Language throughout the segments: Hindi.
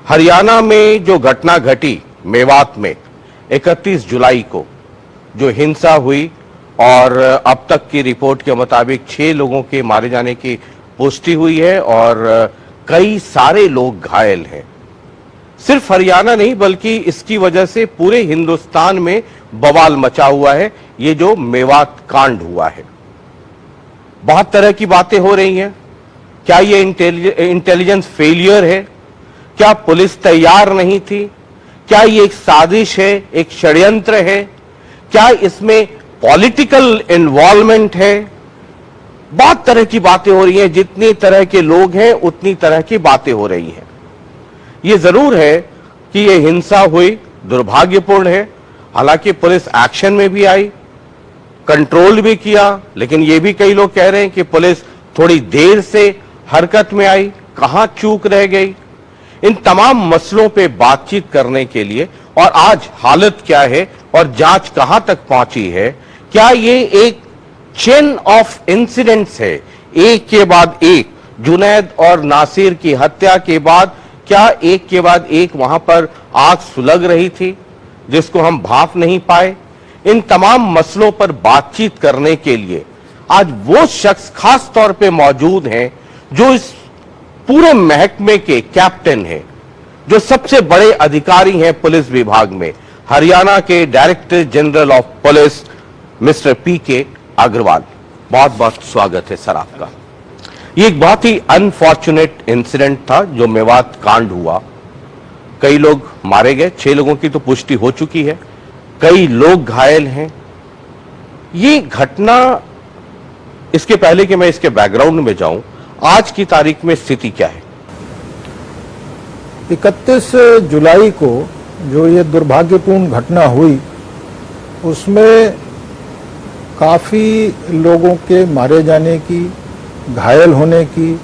हरियाणा में जो घटना घटी मेवात में 31 जुलाई को जो हिंसा हुई और अब तक की रिपोर्ट के मुताबिक 6 लोगों के मारे जाने की पुष्टि हुई है और कई सारे लोग घायल हैं। सिर्फ हरियाणा नहीं बल्कि इसकी वजह से पूरे हिंदुस्तान में बवाल मचा हुआ है। ये जो मेवात कांड हुआ है, बहुत तरह की बातें हो रही हैं। क्या ये इंटेलिजेंस फेलियर है? क्या पुलिस तैयार नहीं थी? क्या ये एक साजिश है, एक षड्यंत्र है? क्या इसमें पॉलिटिकल इन्वॉल्वमेंट है? बहुत तरह की बातें हो रही हैं। जितनी तरह के लोग हैं उतनी तरह की बातें हो रही हैं। ये जरूर है कि ये हिंसा हुई, दुर्भाग्यपूर्ण है। हालांकि पुलिस एक्शन में भी आई, कंट्रोल भी किया, लेकिन ये भी कई लोग कह रहे हैं कि पुलिस थोड़ी देर से हरकत में आई, कहां चूक रह गई। इन तमाम मसलों पे बातचीत करने के लिए और आज हालत क्या है और जांच कहां तक पहुंची है, क्या ये एक चेन ऑफ इंसिडेंट्स है, एक के बाद एक जुनैद और नासिर की हत्या के बाद क्या एक के बाद एक वहां पर आग सुलग रही थी जिसको हम भाप नहीं पाए। इन तमाम मसलों पर बातचीत करने के लिए आज वो शख्स खास तौर पे मौजूद हैं जो इस पूरे महकमे के कैप्टन हैं, जो सबसे बड़े अधिकारी हैं पुलिस विभाग में, हरियाणा के director general of police mister PK Agarwal. बहुत बहुत स्वागत है सर आपका। ये एक बहुत ही अनफॉर्चुनेट इंसिडेंट था जो मेवात कांड हुआ। कई लोग मारे गए, 6 लोगों की तो पुष्टि हो चुकी है, कई लोग घायल हैं। ये घटना, इसके पहले कि मैं इसके बैकग्राउंड में जाऊं, आज की तारीख में स्थिति क्या है? 31 जुलाई को जो ये दुर्भाग्यपूर्ण घटना हुई उसमें काफ़ी लोगों के मारे जाने की, घायल होने की,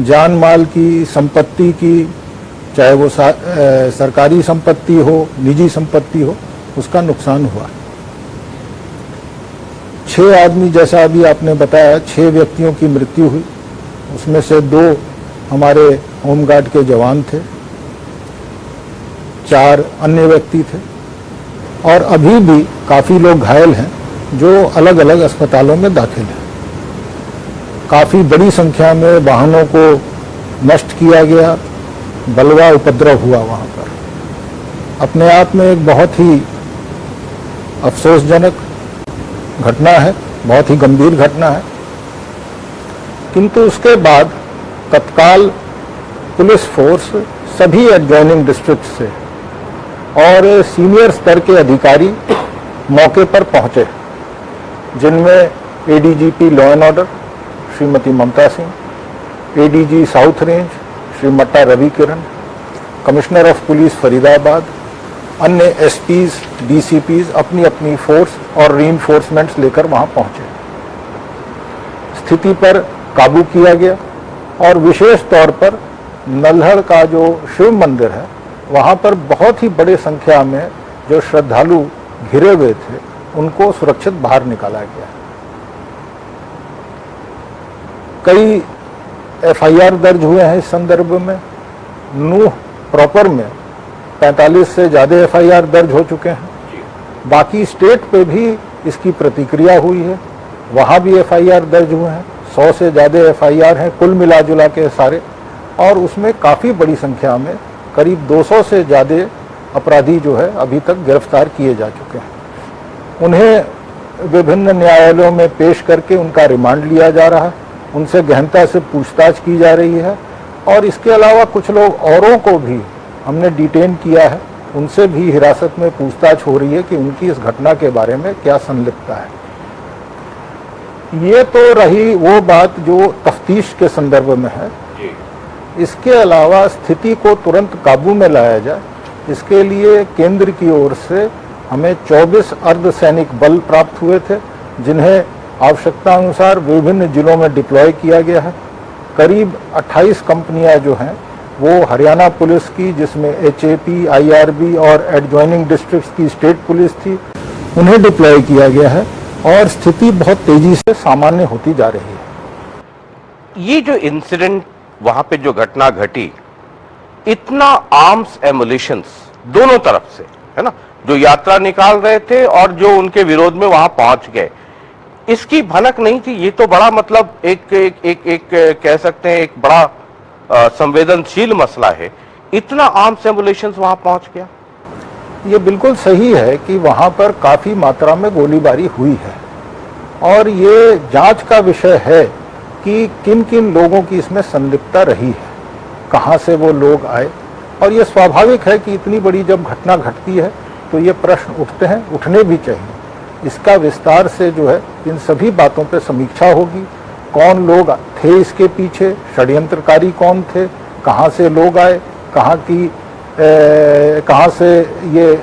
जान माल की, संपत्ति की, चाहे वो सरकारी संपत्ति हो, निजी संपत्ति हो, उसका नुकसान हुआ। 6 आदमी, जैसा अभी आपने बताया, 6 व्यक्तियों की मृत्यु हुई। उसमें से 2 हमारे होमगार्ड के जवान थे, 4 अन्य व्यक्ति थे और अभी भी काफ़ी लोग घायल हैं जो अलग अलग अस्पतालों में दाखिल हैं। काफ़ी बड़ी संख्या में वाहनों को नष्ट किया गया, बलवा उपद्रव हुआ वहाँ पर। अपने आप में एक बहुत ही अफसोसजनक घटना है, बहुत ही गंभीर घटना है। किंतु उसके बाद तत्काल पुलिस फोर्स सभी एडजॉइनिंग डिस्ट्रिक्ट से और सीनियर स्तर के अधिकारी मौके पर पहुंचे, जिनमें ADGP law and order Shrimati Mamta Singh, ADG south range Shri Matta Ravi Kiran, commissioner of police Faridabad, अन्य एसपीज, डीसीपीज अपनी अपनी फोर्स और रीइंफोर्समेंट्स लेकर वहां पहुंचे। स्थिति पर काबू किया गया और विशेष तौर पर नल्हड़ का जो शिव मंदिर है वहां पर बहुत ही बड़े संख्या में जो श्रद्धालु घिरे हुए थे उनको सुरक्षित बाहर निकाला गया। कई एफआईआर दर्ज हुए हैं इस संदर्भ में। नूह प्रॉपर में 45 से ज़्यादा एफआईआर दर्ज हो चुके हैं। बाकी स्टेट पे भी इसकी प्रतिक्रिया हुई है, वहाँ भी एफआईआर दर्ज हुए हैं। 100 से ज़्यादा एफआईआर हैं कुल मिला जुला के सारे, और उसमें काफ़ी बड़ी संख्या में करीब 200 से ज़्यादा अपराधी जो है अभी तक गिरफ्तार किए जा चुके हैं। उन्हें विभिन्न न्यायालयों में पेश करके उनका रिमांड लिया जा रहा है, उनसे गहनता से पूछताछ की जा रही है और इसके अलावा कुछ लोग औरों को भी हमने डिटेन किया है, उनसे भी हिरासत में पूछताछ हो रही है कि उनकी इस घटना के बारे में क्या संलिप्तता है। ये तो रही वो बात जो तफ्तीश के संदर्भ में है। इसके अलावा स्थिति को तुरंत काबू में लाया जाए, इसके लिए केंद्र की ओर से हमें 24 अर्धसैनिक बल प्राप्त हुए थे, जिन्हें आवश्यकता अनुसार विभिन्न जिलों में डिप्लॉय किया गया है। करीब 28 कंपनियां जो हैं वो हरियाणा पुलिस की, जिसमें एचएपी, आईआरबी और एडजॉइनिंग डिस्ट्रिक्ट्स की स्टेट पुलिस थी, उन्हें डिप्लॉय किया गया है और स्थिति बहुत तेजी से सामान्य होती जा रही है। ये जो इंसिडेंट, वहां पे जो घटना घटी, इतना आर्म्स एमुलेशंस दोनों तरफ से, है ना, जो यात्रा निकाल रहे थे और जो उनके विरोध में वहां पहुंच गए, इसकी भनक नहीं थी? ये तो बड़ा मतलब एक कह सकते हैं एक बड़ा संवेदनशील मसला है। इतना आर्म्स एमुलेशंस वहां पहुंच गया। ये बिल्कुल सही है कि वहां पर काफी मात्रा में गोलीबारी हुई है और ये जांच का विषय है कि किन किन लोगों की इसमें संलिप्तता रही है, कहां से वो लोग आए। और ये स्वाभाविक है कि इतनी बड़ी जब घटना घटती है तो ये प्रश्न उठते हैं, उठने भी चाहिए। इसका विस्तार से जो है इन सभी बातों पे समीक्षा होगी। कौन लोग थे इसके पीछे, षड्यंत्रकारी कौन थे, कहां से लोग आए, कहां से ये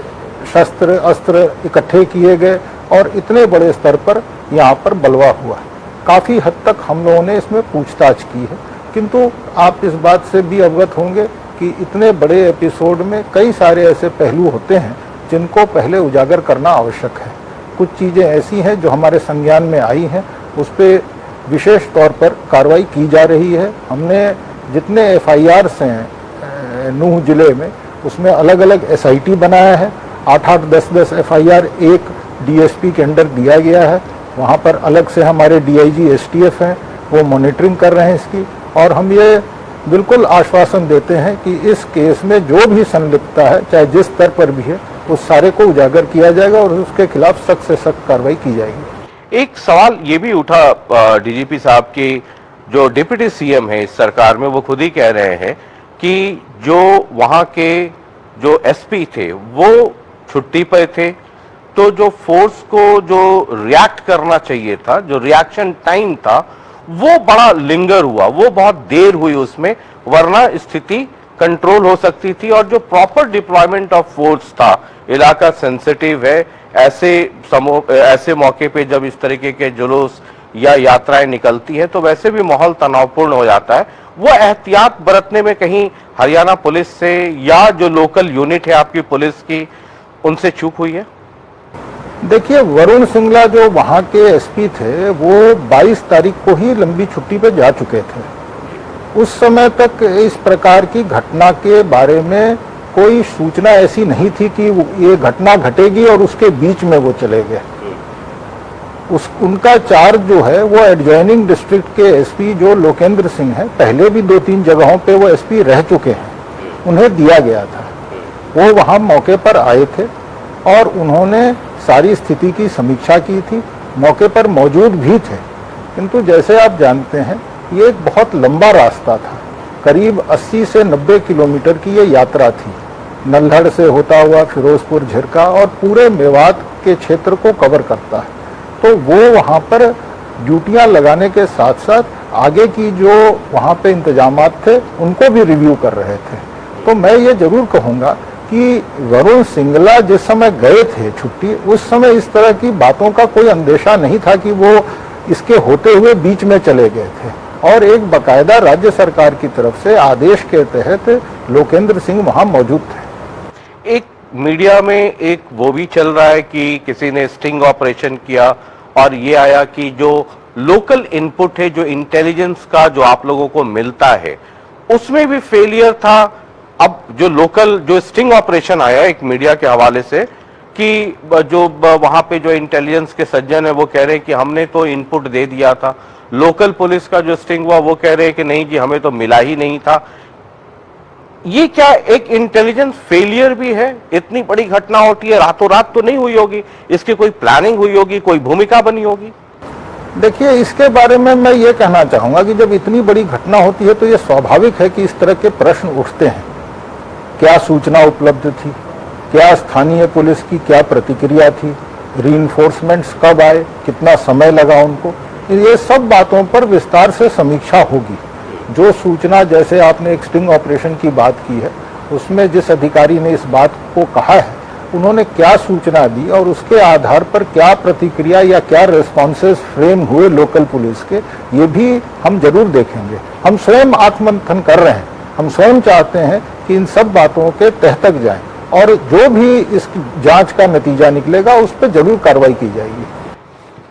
शस्त्र अस्त्र इकट्ठे किए गए और इतने बड़े स्तर पर यहाँ पर बलवा हुआ है। काफ़ी हद तक हम लोगों ने इसमें पूछताछ की है, किंतु आप इस बात से भी अवगत होंगे कि इतने बड़े एपिसोड में कई सारे ऐसे पहलू होते हैं जिनको पहले उजागर करना आवश्यक है। कुछ चीज़ें ऐसी हैं जो हमारे संज्ञान में आई हैं, उस पर विशेष तौर पर कार्रवाई की जा रही है। हमने जितने FIRs हैं नूह जिले में, उसमें अलग अलग SIT बनाया है। 8-8, 10-10 FIR एक DSP के अंडर दिया गया है। वहाँ पर अलग से हमारे DIG STF हैं, वो मॉनिटरिंग कर रहे हैं इसकी। और हम ये बिल्कुल आश्वासन देते हैं कि इस केस में जो भी संलिप्तता है, चाहे जिस स्तर पर भी है, उस सारे को उजागर किया जाएगा और उसके खिलाफ सख्त से सख्त कार्रवाई की जाएगी। एक सवाल ये भी उठा DGP साहब की, जो डिप्टी CM है इस सरकार में, वो खुद ही कह रहे हैं कि जो वहां के जो SP थे वो छुट्टी पर थे, तो जो फोर्स को जो रिएक्ट करना चाहिए था, जो रिएक्शन टाइम था, वो बड़ा लिंगर हुआ, वो बहुत देर हुई उसमें, वरना स्थिति कंट्रोल हो सकती थी। और जो प्रॉपर डिप्लॉयमेंट ऑफ फोर्स था, इलाका सेंसिटिव है, ऐसे मौके पे जब इस तरीके के जुलूस या यात्राएं निकलती हैं तो वैसे भी माहौल तनावपूर्ण हो जाता है। वो एहतियात बरतने में कहीं हरियाणा पुलिस से या जो लोकल यूनिट है आपकी पुलिस की, उनसे चूक हुई है? देखिए, वरुण सिंगला जो वहाँ के SP थे वो 22 तारीख को ही लंबी छुट्टी पर जा चुके थे। उस समय तक इस प्रकार की घटना के बारे में कोई सूचना ऐसी नहीं थी कि ये घटना घटेगी और उसके बीच में वो चले गए। उनका चार्ज जो है वो एडजॉइनिंग डिस्ट्रिक्ट के SP जो लोकेंद्र सिंह है, पहले भी 2-3 जगहों पे वो SP रह चुके हैं, उन्हें दिया गया था। वो वहाँ मौके पर आए थे और उन्होंने सारी स्थिति की समीक्षा की थी, मौके पर मौजूद भी थे। किंतु जैसे आप जानते हैं ये एक बहुत लंबा रास्ता था, करीब 80 से 90 किलोमीटर की ये यात्रा थी। नल्हड़ से होता हुआ फिरोजपुर, झिरका और पूरे मेवात के क्षेत्र को कवर करता है। तो वो वहाँ पर ड्यूटियाँ लगाने के साथ साथ आगे की जो वहाँ पे इंतजामात थे उनको भी रिव्यू कर रहे थे। तो मैं ये जरूर कहूँगा कि वरुण सिंगला जिस समय गए थे छुट्टी, उस समय इस तरह की बातों का कोई अंदेशा नहीं था कि वो इसके होते हुए बीच में चले गए थे। और एक बकायदा राज्य सरकार की तरफ से आदेश के तहत लोकेंद्र सिंह वहाँ मौजूद थे। एक मीडिया में एक वो भी चल रहा है कि किसी ने स्टिंग ऑपरेशन किया और ये आया कि जो लोकल इनपुट है, जो इंटेलिजेंस का जो आप लोगों को मिलता है, उसमें भी फेलियर था। अब जो लोकल जो स्टिंग ऑपरेशन आया एक मीडिया के हवाले से कि जो वहां पे जो इंटेलिजेंस के सज्जन है वो कह रहे हैं कि हमने तो इनपुट दे दिया था। लोकल पुलिस का जो स्टिंग हुआ वो कह रहे हैं कि नहीं जी, हमें तो मिला ही नहीं था। ये क्या एक इंटेलिजेंस फेलियर भी है? इतनी बड़ी घटना होती है, रातों रात तो नहीं हुई होगी, इसकी कोई प्लानिंग हुई होगी, कोई भूमिका बनी होगी। देखिए, इसके बारे में मैं ये कहना चाहूंगा कि जब इतनी बड़ी घटना होती है तो ये स्वाभाविक है कि इस तरह के प्रश्न उठते हैं। क्या सूचना उपलब्ध थी, क्या स्थानीय पुलिस की क्या प्रतिक्रिया थी, रीइंफोर्समेंट्स कब आए, कितना समय लगा उनको, ये सब बातों पर विस्तार से समीक्षा होगी। जो सूचना, जैसे आपने एक स्टिंग ऑपरेशन की बात की है, उसमें जिस अधिकारी ने इस बात को कहा है उन्होंने क्या सूचना दी और उसके आधार पर क्या प्रतिक्रिया या क्या रिस्पॉन्सेस फ्रेम हुए लोकल पुलिस के, ये भी हम जरूर देखेंगे। हम स्वयं आत्ममंथन कर रहे हैं, हम स्वयं चाहते हैं कि इन सब बातों के तह तक जाएं और जो भी इस जांच का नतीजा निकलेगा उस पर जरूर कार्रवाई की जाएगी।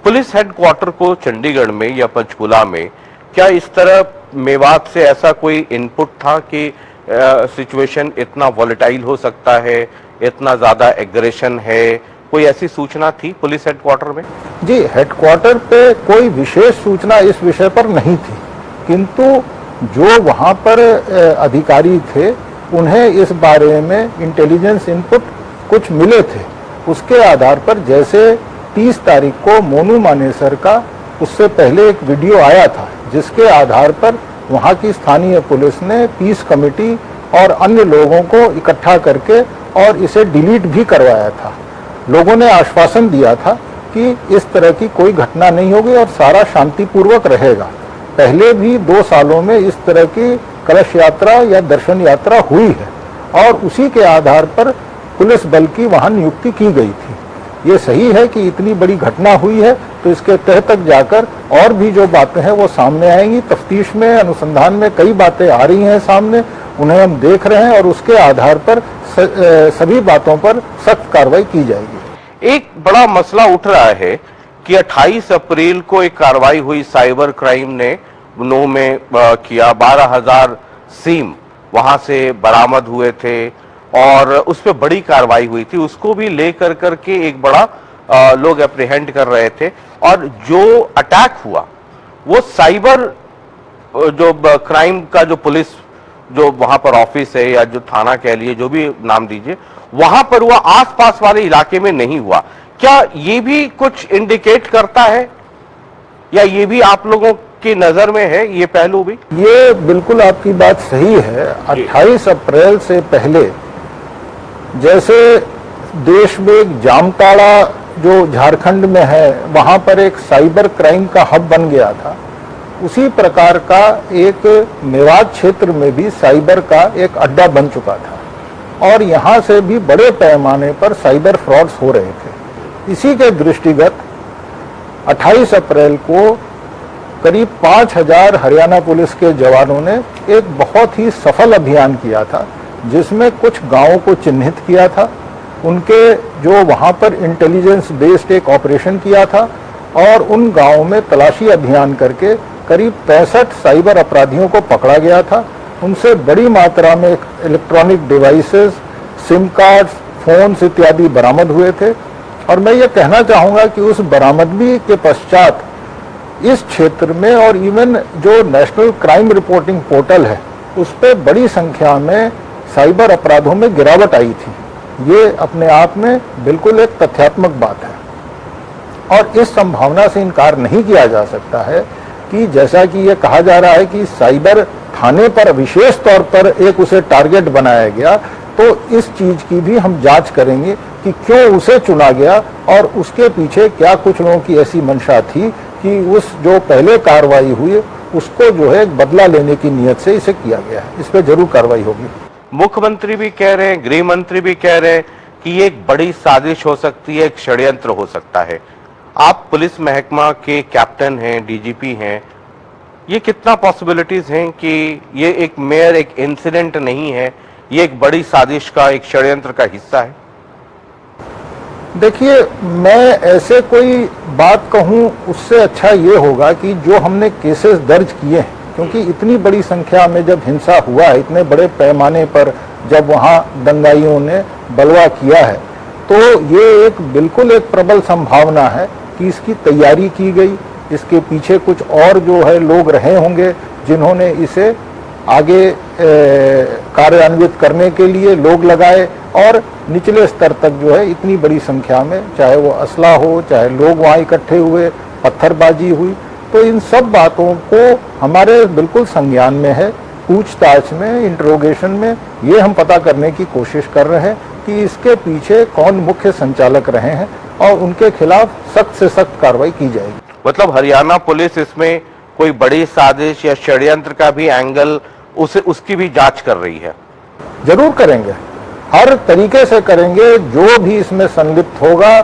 पुलिस हेडक्वार्टर को चंडीगढ़ में या पंचकुला में क्या इस तरह मेवात से ऐसा कोई इनपुट था कि सिचुएशन इतना वॉलेटाइल हो सकता है, इतना ज्यादा एग्रेशन है? कोई ऐसी सूचना थी पुलिस हेडक्वार्टर में? जी, हेडक्वार्टर पे कोई विशेष सूचना इस विषय पर नहीं थी, किंतु जो वहां पर अधिकारी थे उन्हें इस बारे में इंटेलिजेंस इनपुट कुछ मिले थे। उसके आधार पर जैसे 30 तारीख को मोनू मानेसर का उससे पहले एक वीडियो आया था, जिसके आधार पर वहां की स्थानीय पुलिस ने पीस कमेटी और अन्य लोगों को इकट्ठा करके और इसे डिलीट भी करवाया था। लोगों ने आश्वासन दिया था कि इस तरह की कोई घटना नहीं होगी और सारा शांतिपूर्वक रहेगा। पहले भी 2 सालों में इस तरह की कलश यात्रा या दर्शन यात्रा हुई है और उसी के आधार पर पुलिस बल की वहां नियुक्ति की गई थी। ये सही है कि इतनी बड़ी घटना हुई है तो इसके तह तक जाकर और भी जो बातें हैं वो सामने आएंगी। तफ्तीश में, अनुसंधान में कई बातें आ रही हैं सामने, उन्हें हम देख रहे हैं और उसके आधार पर सभी बातों पर सख्त कार्रवाई की जाएगी। एक बड़ा मसला उठ रहा है कि 28 अप्रैल को एक कार्रवाई हुई, साइबर क्राइम ने नूह में किया। 12,000 सिम वहां से बरामद हुए थे और उस पर बड़ी कार्रवाई हुई थी। उसको भी लेकर करके एक बड़ा लोग अप्रीहेंड कर रहे थे। और जो अटैक हुआ वो साइबर जो क्राइम का जो पुलिस जो वहां पर ऑफिस है या जो थाना कह लिए, जो भी नाम दीजिए, वहां पर हुआ, आसपास वाले इलाके में नहीं हुआ। क्या ये भी कुछ इंडिकेट करता है या ये भी आप लोगों की नजर में है ये पहलू भी? ये बिल्कुल आपकी बात सही है। 28 अप्रैल से पहले जैसे देश में एक जामताड़ा जो झारखंड में है वहां पर एक साइबर क्राइम का हब बन गया था, उसी प्रकार का एक मेवात क्षेत्र में भी साइबर का एक अड्डा बन चुका था और यहां से भी बड़े पैमाने पर साइबर फ्रॉड्स हो रहे थे। इसी के दृष्टिगत 28 अप्रैल को करीब 5,000 हरियाणा पुलिस के जवानों ने एक बहुत ही सफल अभियान किया था, जिसमें कुछ गांवों को चिन्हित किया था, उनके जो वहां पर इंटेलिजेंस बेस्ड एक ऑपरेशन किया था और उन गांवों में तलाशी अभियान करके करीब 65 साइबर अपराधियों को पकड़ा गया था। उनसे बड़ी मात्रा में electronic devices, SIM cards, phones इत्यादि बरामद हुए थे। और मैं ये कहना चाहूँगा कि उस बरामदगी के पश्चात इस क्षेत्र में और इवन जो नेशनल क्राइम रिपोर्टिंग पोर्टल है उस पर बड़ी संख्या में साइबर अपराधों में गिरावट आई थी। ये अपने आप में बिल्कुल एक तथ्यात्मक बात है और इस संभावना से इनकार नहीं किया जा सकता है कि जैसा कि ये कहा जा रहा है कि साइबर थाने पर विशेष तौर पर एक उसे टारगेट बनाया गया, तो इस चीज की भी हम जांच करेंगे कि क्यों उसे चुना गया और उसके पीछे क्या कुछ लोगों की ऐसी मंशा थी कि उस जो पहले कार्रवाई हुई उसको जो है बदला लेने की नीयत से इसे किया गया है। इस पर जरूर कार्रवाई होगी। मुख्यमंत्री भी कह रहे हैं, गृह मंत्री भी कह रहे हैं कि ये एक बड़ी साजिश हो सकती है, एक षड्यंत्र हो सकता है। आप पुलिस महकमा के कैप्टन हैं, डीजीपी हैं, ये कितना पॉसिबिलिटीज हैं कि ये एक मेयर एक इंसिडेंट नहीं है, ये एक बड़ी साजिश का, एक षड्यंत्र का हिस्सा है? देखिए, मैं ऐसे कोई बात कहूं उससे अच्छा ये होगा कि जो हमने केसेस दर्ज किए हैं, क्योंकि इतनी बड़ी संख्या में जब हिंसा हुआ है, इतने बड़े पैमाने पर जब वहां दंगाइयों ने बलवा किया है, तो ये एक बिल्कुल एक प्रबल संभावना है कि इसकी तैयारी की गई, इसके पीछे कुछ और जो है लोग रहे होंगे जिन्होंने इसे आगे कार्यान्वित करने के लिए लोग लगाए और निचले स्तर तक जो है इतनी बड़ी संख्या में, चाहे वो असला हो, चाहे लोग वहाँ इकट्ठे हुए, पत्थरबाजी हुई, तो इन सब बातों को हमारे बिल्कुल संज्ञान में है। पूछताछ में, इंट्रोगेशन में ये हम पता करने की कोशिश कर रहे हैं कि इसके पीछे कौन मुख्य संचालक रहे हैं और उनके खिलाफ सख्त से सख्त कार्रवाई की जाएगी। मतलब हरियाणा पुलिस इसमें कोई बड़ी साजिश या षड्यंत्र का भी एंगल उसकी भी जांच कर रही है? जरूर करेंगे, हर तरीके से करेंगे। जो भी इसमें संलिप्त होगा,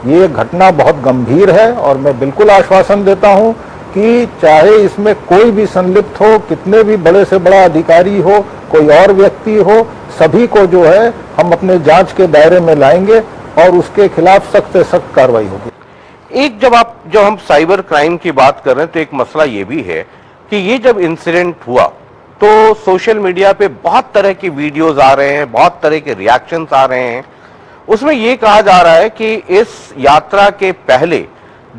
ये घटना बहुत गंभीर है और मैं बिल्कुल आश्वासन देता हूं कि चाहे इसमें कोई भी संलिप्त हो, कितने भी बड़े से बड़ा अधिकारी हो, कोई और व्यक्ति हो, सभी को जो है हम अपने जांच के दायरे में लाएंगे और उसके खिलाफ सख्त से सख्त कार्रवाई होगी। एक जब हम साइबर क्राइम की बात कर रहे हैं तो एक मसला ये भी है कि ये जब इंसिडेंट हुआ तो सोशल मीडिया पे बहुत तरह की वीडियोस आ रहे हैं, बहुत तरह के रिएक्शंस आ रहे हैं। उसमें ये कहा जा रहा है कि इस यात्रा के पहले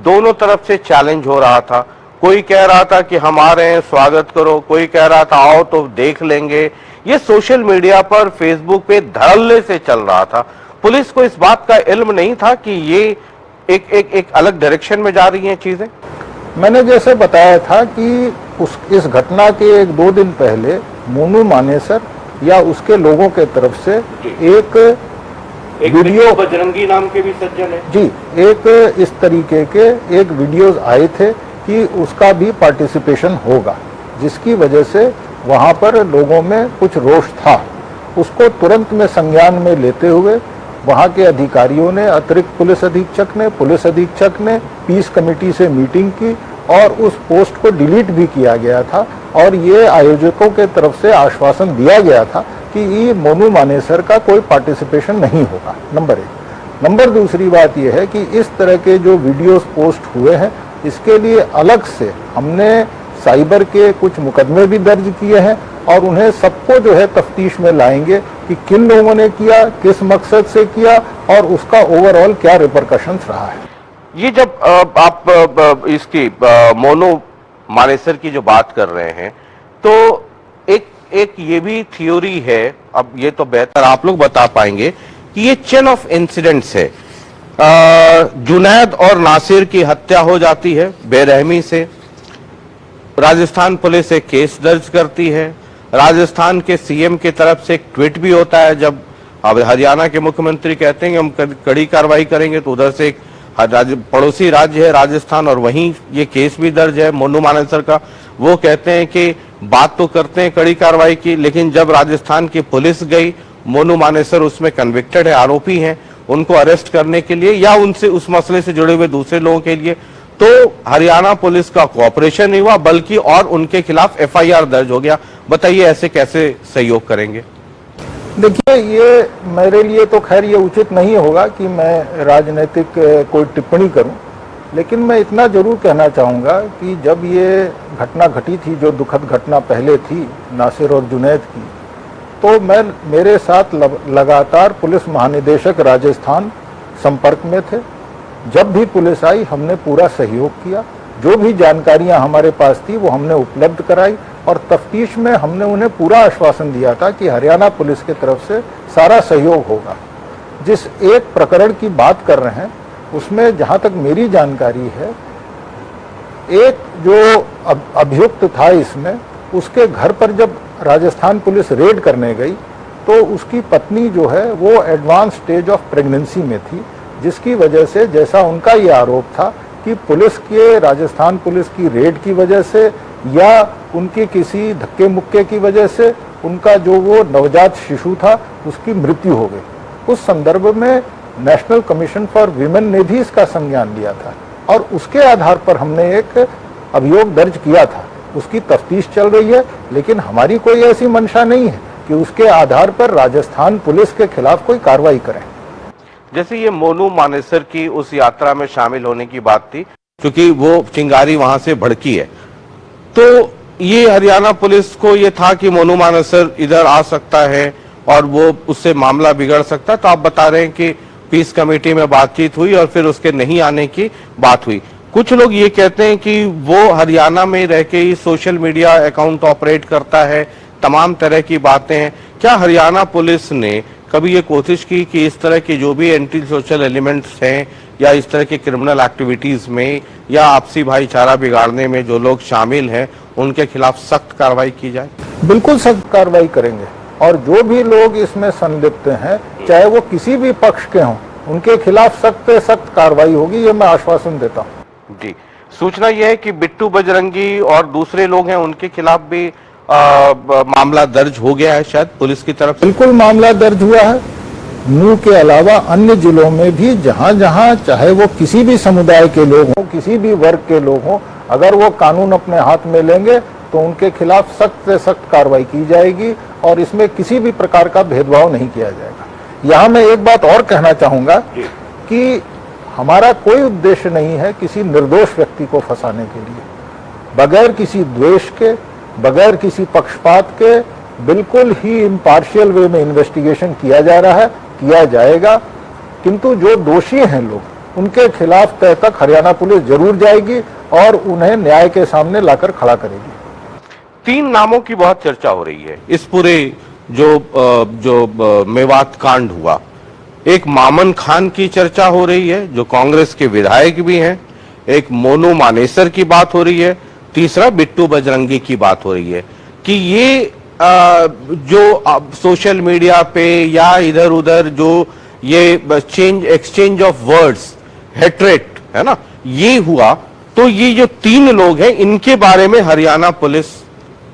दोनों तरफ से चैलेंज हो रहा था। कोई कह रहा था कि हम आ रहे हैं, स्वागत करो, कोई कह रहा था आओ तो देख लेंगे। ये सोशल मीडिया पर, फेसबुक पे धड़ल्ले से चल रहा था। पुलिस को इस बात का इल्म नहीं था कि ये एक अलग डायरेक्शन में जा रही हैं चीजें। मैंने जैसे बताया था कि इस घटना के 1-2 दिन पहले मोनू मानेसर या उसके लोगों के तरफ से एक वीडियो, बजरंगी नाम के भी सज्जन है जी, एक इस तरीके के एक वीडियोस आए थे कि उसका भी पार्टिसिपेशन होगा, जिसकी वजह से वहां पर लोगों में कुछ रोष था। उसको तुरंत में संज्ञान में लेते हुए वहां के अधिकारियों ने, अतिरिक्त पुलिस अधीक्षक ने पीस कमेटी से मीटिंग की और उस पोस्ट को डिलीट भी किया गया था और ये आयोजकों के तरफ से आश्वासन दिया गया था कि ये मोनू मानेसर का कोई पार्टिसिपेशन नहीं होगा। नंबर 1। नंबर दूसरी बात यह है कि इस तरह के जो वीडियोस पोस्ट हुए हैं, इसके लिए अलग से हमने साइबर के कुछ मुकदमे भी दर्ज किए हैं और उन्हें सबको जो है तफ्तीश में लाएंगे कि किन लोगों ने किया, किस मकसद से किया और उसका ओवरऑल क्या रिपरकशंस रहा है। ये जब आप इसकी मोनू मानेसर की जो बात कर रहे हैं, तो एक ये भी थ्योरी है, अब ये तो बेहतर आप लोग बता पाएंगे कि ये चेन ऑफ इंसिडेंट्स है। जुनैद और नासिर की हत्या हो जाती है बेरहमी से, राजस्थान पुलिस एक केस दर्ज करती है, राजस्थान के सीएम की तरफ से एक ट्वीट भी होता है। जब अब हरियाणा के मुख्यमंत्री कहते हैं कि हम कड़ी कार्रवाई करेंगे, तो उधर से एक पड़ोसी राज्य है राजस्थान और वहीं ये केस भी दर्ज है मोनू मानेसर का। वो कहते हैं कि बात तो करते हैं कड़ी कार्रवाई की, लेकिन जब राजस्थान की पुलिस गई, मोनू मानेसर उसमें कन्विक्टेड है, आरोपी हैं, उनको अरेस्ट करने के लिए या उनसे उस मसले से जुड़े हुए दूसरे लोगों के लिए, तो हरियाणा पुलिस का कोऑपरेशन नहीं हुआ बल्कि और उनके खिलाफ एफआईआर दर्ज हो गया। बताइए ऐसे कैसे सहयोग करेंगे? देखिए, ये मेरे लिए तो खैर ये उचित नहीं होगा कि मैं राजनीतिक कोई टिप्पणी करूं, लेकिन मैं इतना जरूर कहना चाहूँगा कि जब ये घटना घटी थी, जो दुखद घटना पहले थी नासिर और जुनैद की, तो मेरे साथ लगातार पुलिस महानिदेशक राजस्थान संपर्क में थे। जब भी पुलिस आई हमने पूरा सहयोग किया, जो भी जानकारियां हमारे पास थी वो हमने उपलब्ध कराई और तफ्तीश में हमने उन्हें पूरा आश्वासन दिया था कि हरियाणा पुलिस की तरफ से सारा सहयोग होगा। जिस एक प्रकरण की बात कर रहे हैं उसमें जहां तक मेरी जानकारी है, एक जो अभियुक्त था इसमें, उसके घर पर जब राजस्थान पुलिस रेड करने गई तो उसकी पत्नी जो है वो एडवांस स्टेज ऑफ प्रेगनेंसी में थी, जिसकी वजह से, जैसा उनका ये आरोप था कि पुलिस के, राजस्थान पुलिस की रेड की वजह से या उनकी किसी धक्के मुक्के की वजह से उनका जो वो नवजात शिशु था उसकी मृत्यु हो गई। उस संदर्भ में नेशनल कमीशन फॉर वीमेन ने भी इसका संज्ञान लिया था और उसके आधार पर हमने एक अभियोग दर्ज किया था। उसकी तफ्तीश चल रही है, लेकिन हमारी कोई ऐसी मंशा नहीं है कि उसके आधार पर राजस्थान पुलिस के खिलाफ कोई कार्रवाई करें। जैसे ये मोनू मानेसर की उस यात्रा में शामिल होने की बात थी, क्योंकि वो चिंगारी वहां से भड़की है, तो ये हरियाणा पुलिस को ये था कि मोनू मानेसर इधर आ सकता है और वो उससे मामला बिगड़ सकता है। तो आप बता रहे हैं कि पीस कमेटी में बातचीत हुई और फिर उसके नहीं आने की बात हुई। कुछ लोग ये कहते हैं कि वो हरियाणा में रह के ही सोशल मीडिया अकाउंट ऑपरेट करता है, तमाम तरह की बातें हैं। क्या हरियाणा पुलिस ने कभी ये कोशिश की कि इस तरह के जो भी एंटी सोशल एलिमेंट्स हैं या इस तरह के क्रिमिनल एक्टिविटीज में या आपसी भाईचारा बिगाड़ने में जो लोग शामिल हैं, उनके खिलाफ सख्त कार्रवाई की जाए? बिल्कुल सख्त कार्रवाई करेंगे और जो भी लोग इसमें संलिप्त हैं, चाहे वो किसी भी पक्ष के हों, उनके खिलाफ सख्त से सख्त कार्रवाई होगी, ये मैं आश्वासन देता हूँ। जी, सूचना यह है कि बिट्टू बजरंगी और दूसरे लोग हैं, उनके खिलाफ भी मामला दर्ज हो गया है शायद पुलिस की तरफ से? बिल्कुल मामला दर्ज हुआ है। नूह के अलावा अन्य जिलों में भी जहां जहां, चाहे वो किसी भी समुदाय के लोग हों, किसी भी वर्ग के लोग हों, अगर वो कानून अपने हाथ में लेंगे तो उनके खिलाफ सख्त से सख्त कार्रवाई की जाएगी और इसमें किसी भी प्रकार का भेदभाव नहीं किया जाएगा। यहाँ मैं एक बात और कहना चाहूंगा कि हमारा कोई उद्देश्य नहीं है किसी निर्दोष व्यक्ति को फंसाने के लिए। बगैर किसी द्वेष के बगैर किसी पक्षपात के बिल्कुल ही इम्पार्शियल वे में इन्वेस्टिगेशन किया जा रहा है, किया जाएगा। किंतु जो दोषी हैं लोग, उनके खिलाफ तय तक हरियाणा पुलिस जरूर जाएगी और उन्हें न्याय के सामने लाकर खड़ा करेगी। 3 नामों की बहुत चर्चा हो रही है इस पूरे जो मेवात कांड हुआ। एक मामन खान की चर्चा हो रही है जो कांग्रेस के विधायक भी हैं, एक मोनू मानेसर की बात हो रही है, तीसरा बिट्टू बजरंगी की बात हो रही है कि ये जो सोशल मीडिया पे या इधर उधर जो ये एक्सचेंज ऑफ वर्ड्स, हेट्रेट है ना, ये हुआ। तो ये जो 3 लोग हैं, इनके बारे में हरियाणा पुलिस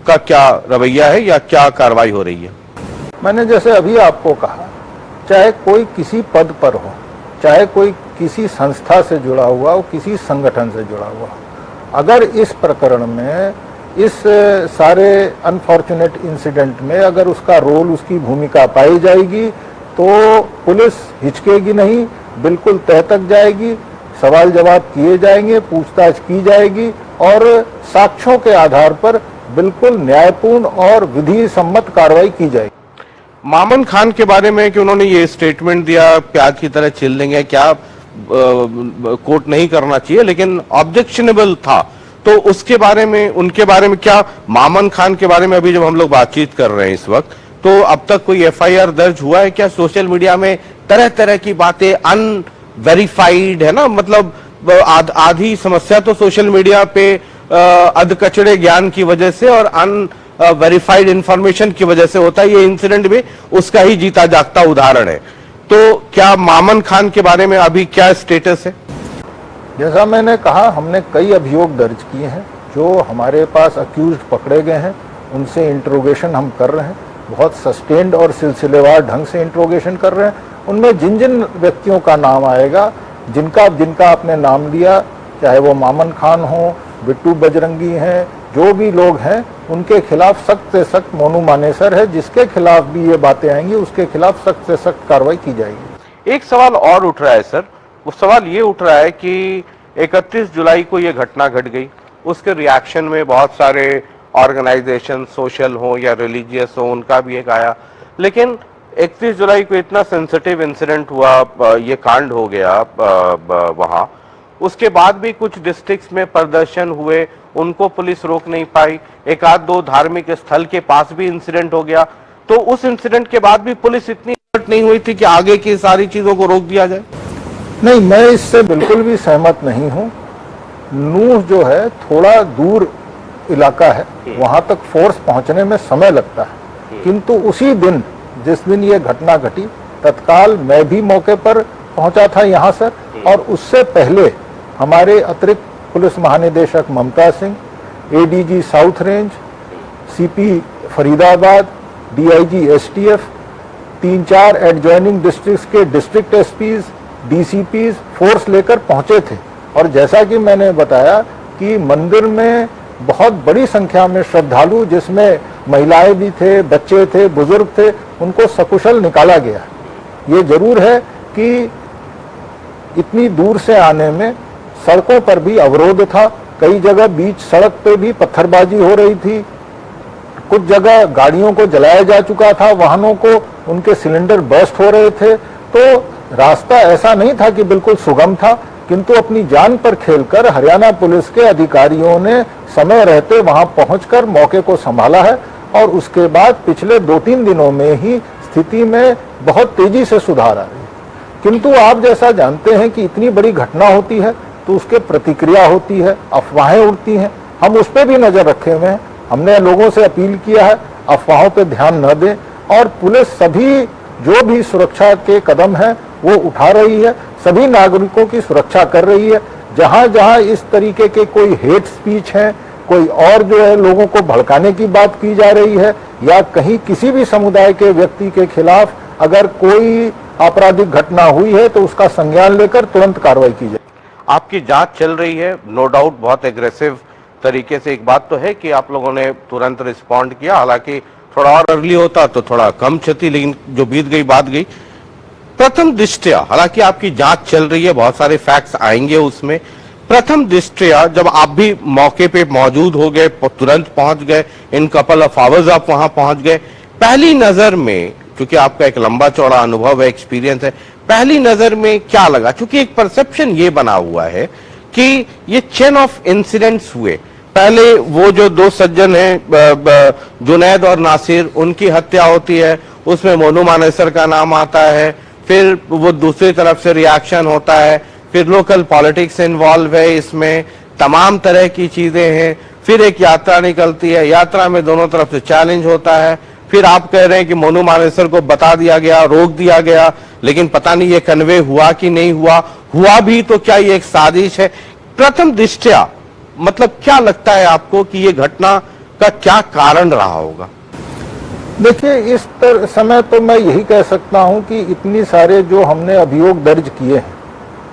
का क्या रवैया है या क्या कार्रवाई हो रही है? मैंने जैसे अभी आपको कहा, चाहे कोई किसी पद पर हो, चाहे कोई किसी संस्था से जुड़ा हुआ हो, किसी संगठन से जुड़ा हुआ हो, अगर इस प्रकरण में, इस सारे अनफॉर्चुनेट इंसिडेंट में अगर उसका रोल, उसकी भूमिका पाई जाएगी तो पुलिस हिचकेगी नहीं, बिल्कुल तह तक जाएगी, सवाल जवाब किए जाएंगे, पूछताछ की जाएगी और साक्ष्यों के आधार पर बिल्कुल न्यायपूर्ण और विधि सम्मत कार्रवाई की जाएगी। मामन खान के बारे में कि उन्होंने ये स्टेटमेंट दिया, प्याज की तरह छिल देंगे, क्या कोर्ट नहीं करना चाहिए, लेकिन ऑब्जेक्शनेबल था, तो उसके बारे में, उनके बारे में क्या, मामन खान के बारे में अभी जब हम लोग बातचीत कर रहे हैं इस वक्त, तो अब तक कोई एफआईआर दर्ज हुआ है क्या? सोशल मीडिया में तरह तरह की बातें अनवेरिफाइड है ना, मतलब आधी समस्या तो सोशल मीडिया पे अधकचड़े ज्ञान की वजह से और वेरिफाइड इंफॉर्मेशन की वजह से होता है। ये इंसिडेंट भी उसका ही जीता जागता उदाहरण है। तो क्या मामन खान के बारे में अभी क्या स्टेटस है? जैसा मैंने कहा, हमने कई अभियोग दर्ज किए हैं। जो हमारे पास अक्यूज्ड पकड़े गए हैं उनसे इंट्रोगेशन हम कर रहे हैं, बहुत सस्टेन्ड और सिलसिलेवार ढंग से इंट्रोगेशन कर रहे हैं। उनमें जिन जिन व्यक्तियों का नाम आएगा, जिनका आपने नाम लिया, चाहे वो मामन खान हो, बिट्टू बजरंगी हैं, जो भी लोग हैं, उनके खिलाफ सख्त से सख्त, मोनू मानेसर है जिसके खिलाफ भी ये बातें आएंगी, उसके खिलाफ सख्त से सख्त कार्रवाई की जाएगी। एक सवाल और उठ रहा है सर, वो सवाल ये उठ रहा है कि 31 जुलाई को ये घटना घट गई, उसके रिएक्शन में बहुत सारे ऑर्गेनाइजेशन, सोशल हो या रिलीजियस हो, उनका भी एक आया, लेकिन 31 जुलाई को इतना सेंसिटिव इंसिडेंट हुआ, ये कांड हो गया वहां, उसके बाद भी कुछ डिस्ट्रिक्ट्स में प्रदर्शन हुए, उनको पुलिस रोक नहीं पाई, एक आध दो धार्मिक स्थल के पास भी इंसिडेंट हो गया, तो उस इंसिडेंट के बाद भी पुलिस इतनी अलर्ट नहीं हुई थी कि आगे की सारी चीजों को रोक दिया जाए? नहीं, मैं इससे बिल्कुल भी सहमत नहीं हूं। नूह जो है थोड़ा दूर इलाका है, वहां तक फोर्स पहुंचने में समय लगता है, किंतु उसी दिन जिस दिन ये घटना घटी, तत्काल मैं भी मौके पर पहुंचा था यहां से, और उससे पहले हमारे अतिरिक्त पुलिस महानिदेशक Mamta Singh, ADG south range, CP Faridabad, DIG STF, 3-4 adjoining districts के डिस्ट्रिक्ट एसपीज, डीसीपीज फोर्स लेकर पहुंचे थे। और जैसा कि मैंने बताया कि मंदिर में बहुत बड़ी संख्या में श्रद्धालु, जिसमें महिलाएं भी थे, बच्चे थे, बुजुर्ग थे, उनको सकुशल निकाला गया। ये जरूर है कि इतनी दूर से आने में सड़कों पर भी अवरोध था, कई जगह बीच सड़क पे भी पत्थरबाजी हो रही थी, कुछ जगह गाड़ियों को जलाया जा चुका था, वाहनों को उनके सिलेंडर बर्स्ट हो रहे थे। तो रास्ता ऐसा नहीं था कि बिल्कुल सुगम था, किंतु अपनी जान पर खेलकर हरियाणा पुलिस के अधिकारियों ने समय रहते वहां पहुंचकर मौके को संभाला है, और उसके बाद पिछले 2-3 दिनों में ही स्थिति में बहुत तेजी से सुधार आ रही है। किंतु आप जैसा जानते हैं कि इतनी बड़ी घटना होती है तो उसके प्रतिक्रिया होती है, अफवाहें उड़ती हैं, हम उस पर भी नजर रखे हुए हैं। हमने लोगों से अपील किया है अफवाहों पर ध्यान न दें, और पुलिस सभी जो भी सुरक्षा के कदम हैं वो उठा रही है, सभी नागरिकों की सुरक्षा कर रही है। जहां जहां इस तरीके के कोई हेट स्पीच है, कोई और जो है लोगों को भड़काने की बात की जा रही है, या कहीं किसी भी समुदाय के व्यक्ति के खिलाफ अगर कोई आपराधिक घटना हुई है तो उसका संज्ञान लेकर तुरंत कार्रवाई की जाए। आपकी जांच चल रही है, नो डाउट बहुत एग्रेसिव तरीके से। एक बात तो है कि आप लोगों ने तुरंत रिस्पॉन्ड किया, हालांकि थोड़ा और अर्ली होता तो थोड़ा कम क्षति, लेकिन जो बीत गई बात गई। प्रथम दृष्टया हालांकि आपकी जांच चल रही है, बहुत सारे फैक्ट्स आएंगे उसमें, प्रथम दृष्टया जब आप भी मौके पे मौजूद हो गए, तुरंत पहुंच गए, इन कपल ऑफ आवर्स आप वहां पहुंच गए, पहली नजर में, क्योंकि आपका एक लंबा चौड़ा अनुभव है, एक्सपीरियंस है, पहली नजर में क्या लगा? क्योंकि एक परसेप्शन ये बना हुआ है कि ये चेन ऑफ इंसिडेंट्स हुए। पहले वो जो दो सज्जन हैं जुनैद और नासिर, उनकी हत्या होती है, उसमें मोनू मानेसर का नाम आता है, फिर वो दूसरी तरफ से रिएक्शन होता है, फिर लोकल पॉलिटिक्स इन्वॉल्व है, इसमें तमाम तरह की चीजें हैं, फिर एक यात्रा निकलती है, यात्रा में दोनों तरफ से चैलेंज होता है, फिर आप कह रहे हैं कि मोनू मानेसर को बता दिया गया, रोक दिया गया, लेकिन पता नहीं ये कन्वे हुआ कि नहीं हुआ, हुआ भी तो क्या ये एक साजिश है? प्रथम दृष्टया मतलब क्या लगता है आपको कि ये घटना का क्या कारण रहा होगा? देखिए, इस समय तो मैं यही कह सकता हूं कि इतनी सारे जो हमने अभियोग दर्ज किए हैं,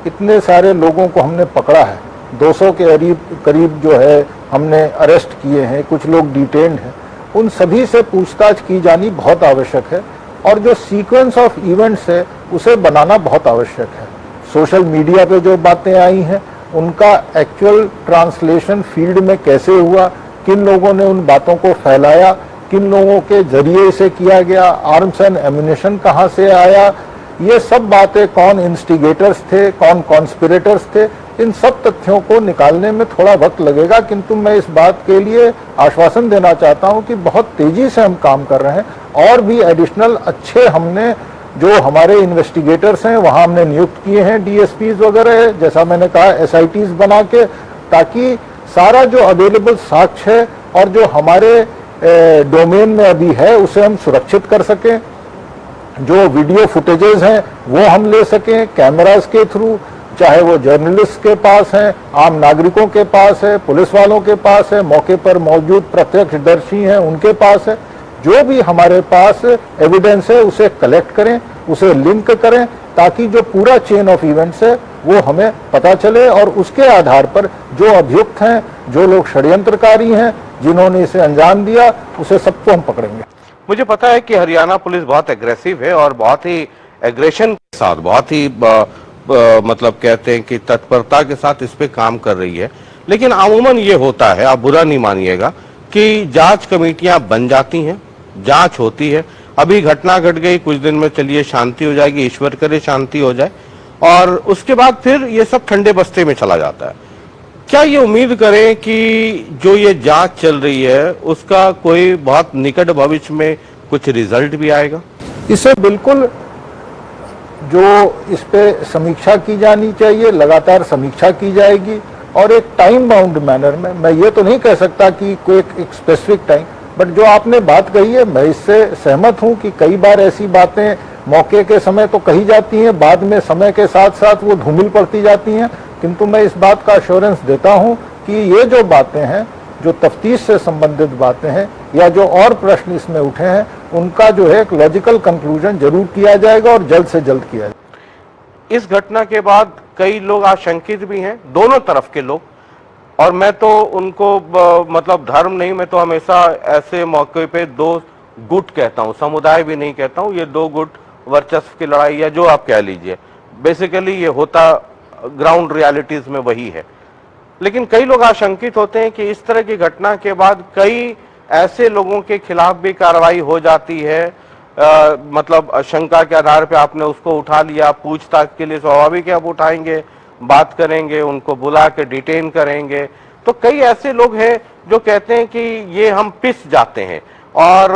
इतने सारे लोगों को हमने पकड़ा है, 200 के करीब जो है हमने अरेस्ट किए हैं, कुछ लोग डिटेन्ड हैं, उन सभी से पूछताछ की जानी बहुत आवश्यक है और जो सीक्वेंस ऑफ इवेंट्स है उसे बनाना बहुत आवश्यक है। सोशल मीडिया पे जो बातें आई हैं उनका एक्चुअल ट्रांसलेशन फील्ड में कैसे हुआ, किन लोगों ने उन बातों को फैलाया, किन लोगों के जरिए इसे किया गया, आर्म्स एंड एम्युनिशन कहाँ से आया, ये सब बातें, कौन इंस्टिगेटर्स थे, कौन कॉन्स्पिरेटर्स थे, इन सब तथ्यों को निकालने में थोड़ा वक्त लगेगा, किंतु मैं इस बात के लिए आश्वासन देना चाहता हूं कि बहुत तेजी से हम काम कर रहे हैं और भी एडिशनल अच्छे हमने जो हमारे इन्वेस्टिगेटर्स हैं वहां हमने नियुक्त किए हैं, डीएसपीज वगैरह, जैसा मैंने कहा एसआईटीज बना के, ताकि सारा जो अवेलेबल साक्ष्य है और जो हमारे डोमेन में अभी है उसे हम सुरक्षित कर सकें, जो वीडियो फुटेजेस हैं वो हम ले सकें कैमरास के थ्रू, चाहे वो जर्नलिस्ट के पास है, आम नागरिकों के पास है, पुलिस वालों के पास है, मौके पर मौजूद प्रत्यक्षदर्शी हैं उनके पास है, जो भी हमारे पास एविडेंस है उसे कलेक्ट करें, उसे लिंक करें, ताकि जो पूरा चेन ऑफ इवेंट्स है वो हमें पता चले और उसके आधार पर जो अभियुक्त हैं, जो लोग षड्यंत्रकारी हैं, जिन्होंने इसे अंजाम दिया, उसे सबको हम पकड़ेंगे। मुझे पता है कि हरियाणा पुलिस बहुत एग्रेसिव है और बहुत ही एग्रेशन के साथ, बहुत ही मतलब कहते हैं कि तत्परता के साथ इस पे काम कर रही है, लेकिन अमूमन ये होता है, आप बुरा नहीं मानिएगा, कि जांच कमेटियां बन जाती हैं, जांच होती है, अभी घटना घट गई, कुछ दिन में चलिए शांति हो जाएगी, ईश्वर करे शांति हो जाए, और उसके बाद फिर ये सब ठंडे बस्ते में चला जाता है। क्या ये उम्मीद करें कि जो ये जांच चल रही है उसका कोई बहुत निकट भविष्य में कुछ रिजल्ट भी आएगा? इसे बिल्कुल जो इस पे समीक्षा की जानी चाहिए, लगातार समीक्षा की जाएगी और एक टाइम बाउंड मैनर में। मैं ये तो नहीं कह सकता कि कोई एक स्पेसिफिक टाइम, बट जो आपने बात कही है मैं इससे सहमत हूं कि कई बार ऐसी बातें मौके के समय तो कही जाती हैं, बाद में समय के साथ साथ वो धूमिल पड़ती जाती हैं, किंतु मैं इस बात का अश्योरेंस देता हूं कि ये जो बातें हैं, जो तफ्तीश से संबंधित बातें हैं या जो और प्रश्न इसमें उठे हैं, उनका जो है एक लॉजिकल कंक्लूजन जरूर किया जाएगा और जल्द से जल्द किया जाएगा। इस घटना के बाद कई लोग आशंकित भी हैं, दोनों तरफ के लोग, और मैं तो उनको मतलब धर्म नहीं, मैं तो हमेशा ऐसे मौके पे दो गुट कहता हूं, समुदाय भी नहीं कहता हूं, ये दो गुट वर्चस्व की लड़ाई या जो आप कह लीजिए, बेसिकली ये होता ग्राउंड रियलिटीज में वही है। लेकिन कई लोग आशंकित होते हैं कि इस तरह की घटना के बाद कई ऐसे लोगों के खिलाफ भी कार्रवाई हो जाती है, मतलब शंका के आधार पे आपने उसको उठा लिया, पूछताछ के लिए स्वाभाविक है आप उठाएंगे, बात करेंगे, उनको बुला के डिटेन करेंगे, तो कई ऐसे लोग हैं जो कहते हैं कि ये हम पिस जाते हैं और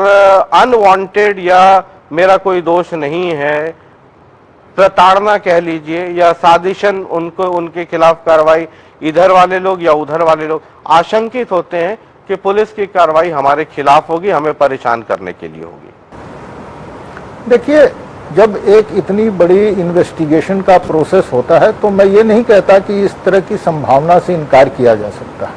अनवांटेड या मेरा कोई दोष नहीं है, प्रताड़ना कह लीजिए या साजिशन, उनको उनके खिलाफ कार्रवाई, इधर वाले लोग या उधर वाले लोग आशंकित होते हैं कि पुलिस की कार्रवाई हमारे खिलाफ होगी, हमें परेशान करने के लिए होगी। देखिए, जब एक इतनी बड़ी इन्वेस्टिगेशन का प्रोसेस होता है तो मैं ये नहीं कहता कि इस तरह की संभावना से इनकार किया जा सकता।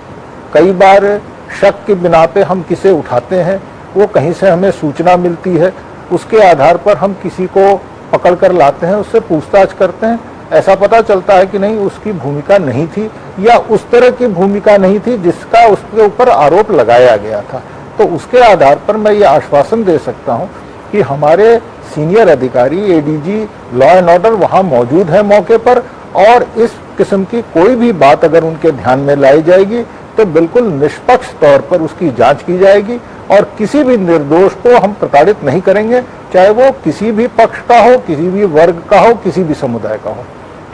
कई बार शक की बिना पे हम किसे उठाते हैं, वो कहीं से हमें सूचना मिलती है, उसके आधार पर हम किसी को पकड़ कर लाते हैं, उससे पूछताछ करते हैं, ऐसा पता चलता है कि नहीं उसकी भूमिका नहीं थी या उस तरह की भूमिका नहीं थी जिसका उसके ऊपर आरोप लगाया गया था, तो उसके आधार पर मैं ये आश्वासन दे सकता हूँ कि हमारे सीनियर अधिकारी एडीजी लॉ एंड ऑर्डर वहाँ मौजूद है मौके पर और इस किस्म की कोई भी बात अगर उनके ध्यान में लाई जाएगी तो बिल्कुल निष्पक्ष तौर पर उसकी जांच की जाएगी और किसी भी निर्दोष को हम प्रताड़ित नहीं करेंगे, चाहे वो किसी भी पक्ष का हो, किसी भी वर्ग का हो, किसी भी समुदाय का हो।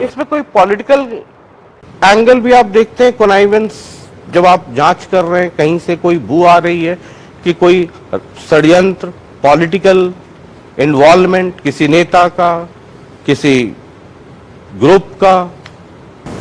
इसमें कोई पॉलिटिकल एंगल भी आप देखते हैं? कॉनाइवेंस जब आप जांच कर रहे हैं, कहीं से कोई बू आ रही है कि कोई षड्यंत्र, पॉलिटिकल इन्वॉल्वमेंट किसी नेता का, किसी ग्रुप का?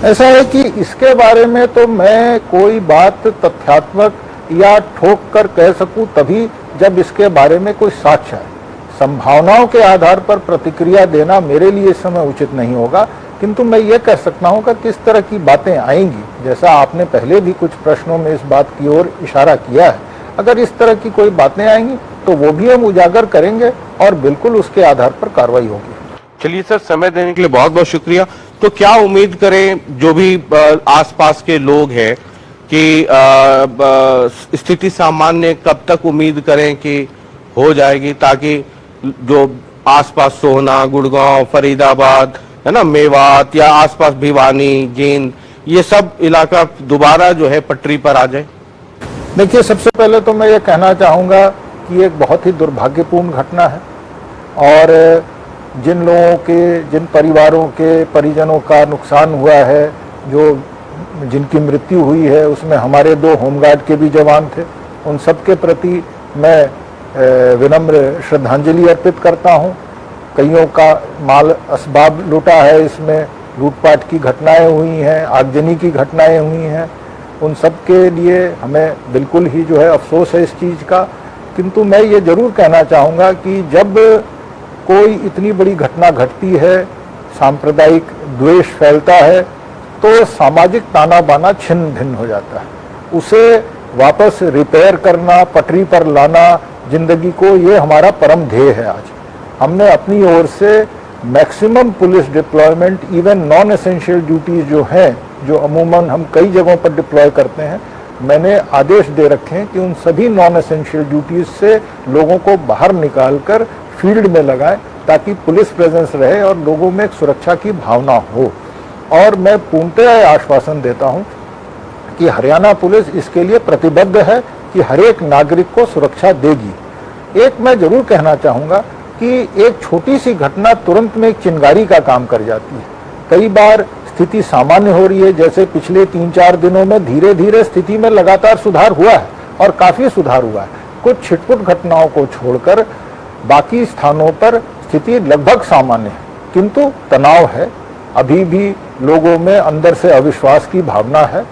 ऐसा है कि इसके बारे में तो मैं कोई बात तथ्यात्मक या ठोक कर कह सकूं तभी जब इसके बारे में कोई साक्ष्य है। संभावनाओं के आधार पर प्रतिक्रिया देना मेरे लिए इस समय उचित नहीं होगा, किंतु मैं ये कह सकता हूं कि किस तरह की बातें आएंगी, जैसा आपने पहले भी कुछ प्रश्नों में इस बात की ओर इशारा किया है, अगर इस तरह की कोई बातें आएंगी तो वो भी हम उजागर करेंगे और बिल्कुल उसके आधार पर कार्रवाई होगी। चलिए सर, समय देने के लिए बहुत बहुत शुक्रिया। तो क्या उम्मीद करें जो भी आसपास के लोग हैं कि स्थिति सामान्य कब तक उम्मीद करें कि हो जाएगी, ताकि जो आसपास सोहना, गुड़गांव, फरीदाबाद है ना, मेवात या आसपास भिवानी, जींद, ये सब इलाका दोबारा जो है पटरी पर आ जाए? देखिए, सबसे पहले तो मैं ये कहना चाहूँगा कि एक बहुत ही दुर्भाग्यपूर्ण घटना है और जिन लोगों के, जिन परिवारों के परिजनों का नुकसान हुआ है, जिनकी मृत्यु हुई है, उसमें हमारे 2 होमगार्ड के भी जवान थे, उन सब के प्रति मैं विनम्र श्रद्धांजलि अर्पित करता हूँ। कईयों का माल असबाब लूटा है, इसमें लूटपाट की घटनाएं हुई हैं, आगजनी की घटनाएं हुई हैं, उन सब के लिए हमें बिल्कुल ही जो है अफसोस है इस चीज़ का। किंतु मैं ये जरूर कहना चाहूँगा कि जब कोई इतनी बड़ी घटना घटती है, सांप्रदायिक द्वेष फैलता है, तो सामाजिक ताना बाना छिन्न भिन्न हो जाता है। उसे वापस रिपेयर करना, पटरी पर लाना जिंदगी को, ये हमारा परम ध्येय है। आज हमने अपनी ओर से maximum police deployment, even non essential duties जो हैं, जो अमूमन हम कई जगहों पर डिप्लॉय करते हैं, मैंने आदेश दे रखे हैं कि उन सभी नॉन एसेंशियल ड्यूटीज से लोगों को बाहर निकालकर फील्ड में लगाएं, ताकि पुलिस प्रेजेंस रहे और लोगों में एक सुरक्षा की भावना हो। और मैं पूर्णतः आश्वासन देता हूं कि हरियाणा पुलिस इसके लिए प्रतिबद्ध है कि हर एक नागरिक को सुरक्षा देगी। एक मैं जरूर कहना चाहूँगा कि एक छोटी सी घटना तुरंत में एक चिंगारी का काम कर जाती है। कई बार स्थिति सामान्य हो रही है, जैसे पिछले 3-4 दिनों में धीरे धीरे स्थिति में लगातार सुधार हुआ है और काफी सुधार हुआ है। कुछ छिटपुट घटनाओं को छोड़कर बाकी स्थानों पर स्थिति लगभग सामान्य है, किंतु तनाव है, अभी भी लोगों में अंदर से अविश्वास की भावना है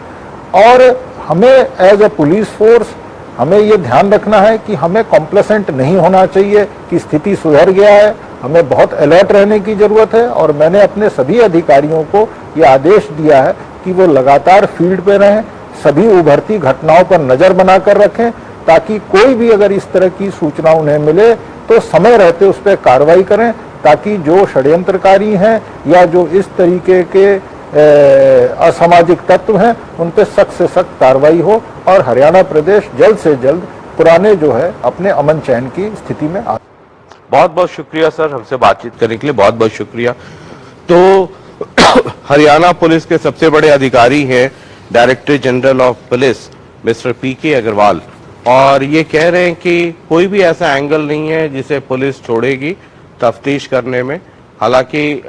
और हमें एज ए पुलिस फोर्स हमें ये ध्यान रखना है कि हमें कॉम्प्लेसेंट नहीं होना चाहिए कि स्थिति सुधर गया है। हमें बहुत अलर्ट रहने की जरूरत है और मैंने अपने सभी अधिकारियों को ये आदेश दिया है कि वो लगातार फील्ड पे रहें, सभी उभरती घटनाओं पर नजर बनाकर रखें, ताकि कोई भी अगर इस तरह की सूचना उन्हें मिले तो समय रहते उस पर कार्रवाई करें, ताकि जो षड्यंत्रकारी हैं या जो इस तरीके के असामाजिक तत्व हैं उन पर सख्त से सख्त कार्रवाई हो और हरियाणा प्रदेश जल्द से जल्द पुराने जो है अपने अमन चैन की स्थिति में आ। बहुत बहुत शुक्रिया सर, हमसे बातचीत करने के लिए बहुत बहुत शुक्रिया। तो हरियाणा पुलिस के सबसे बड़े अधिकारी हैं director general of police mister PK Agarwal, और ये कह रहे हैं कि कोई भी ऐसा एंगल नहीं है जिसे पुलिस छोड़ेगी तफ्तीश करने में। हालांकि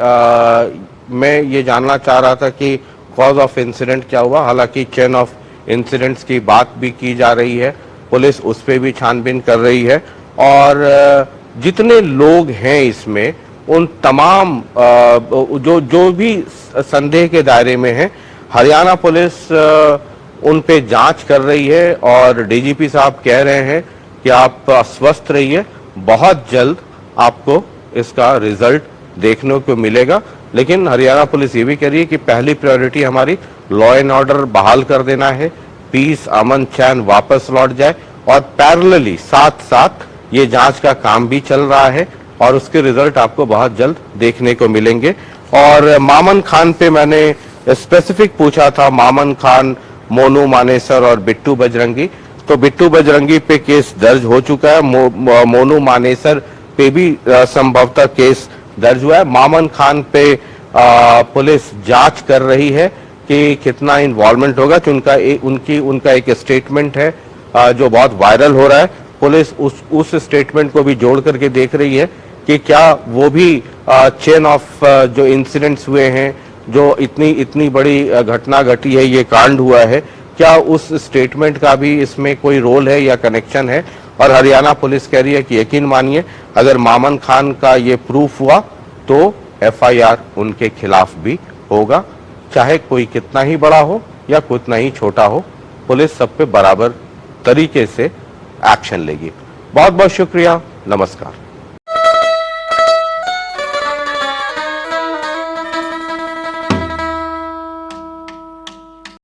मैं ये जानना चाह रहा था कि कॉज ऑफ इंसिडेंट क्या हुआ, हालांकि चेन ऑफ इंसिडेंट्स की बात भी की जा रही है, पुलिस उस पर भी छानबीन कर रही है और जितने लोग हैं इसमें उन तमाम जो भी संदेह के दायरे में हैं, हरियाणा पुलिस उन पे जांच कर रही है और डीजीपी साहब कह रहे हैं कि आप स्वस्थ रहिए, बहुत जल्द आपको इसका रिजल्ट देखने को मिलेगा। लेकिन हरियाणा पुलिस ये भी कह रही है कि पहली प्रायोरिटी हमारी लॉ एंड ऑर्डर बहाल कर देना है, पीस अमन चैन वापस लौट जाए और पैरेलली साथ साथ ये जांच का काम भी चल रहा है और उसके रिजल्ट आपको बहुत जल्द देखने को मिलेंगे। और मामन खान पे मैंने स्पेसिफिक पूछा था, मामन खान, मोनू मानेसर और बिट्टू बजरंगी, तो बिट्टू बजरंगी पे केस दर्ज हो चुका है, मोनू मानेसर पे भी संभवतः केस दर्ज हुआ है। मामन खान पे पुलिस जांच कर रही है कि कितना इन्वॉल्वमेंट होगा। कि उनका एक स्टेटमेंट है जो बहुत वायरल हो रहा है। पुलिस उस स्टेटमेंट को भी जोड़ करके देख रही है कि क्या वो भी चेन ऑफ जो इंसिडेंट्स हुए हैं, जो इतनी बड़ी घटना घटी है, ये कांड हुआ है, क्या उस स्टेटमेंट का भी इसमें कोई रोल है या कनेक्शन है। और हरियाणा पुलिस कह रही है कि यकीन मानिए, अगर मामन खान का ये प्रूफ हुआ तो एफआईआर उनके खिलाफ भी होगा, चाहे कोई कितना ही बड़ा हो या कितना ही छोटा हो, पुलिस सब पे बराबर तरीके से एक्शन लेगी। बहुत बहुत शुक्रिया, नमस्कार।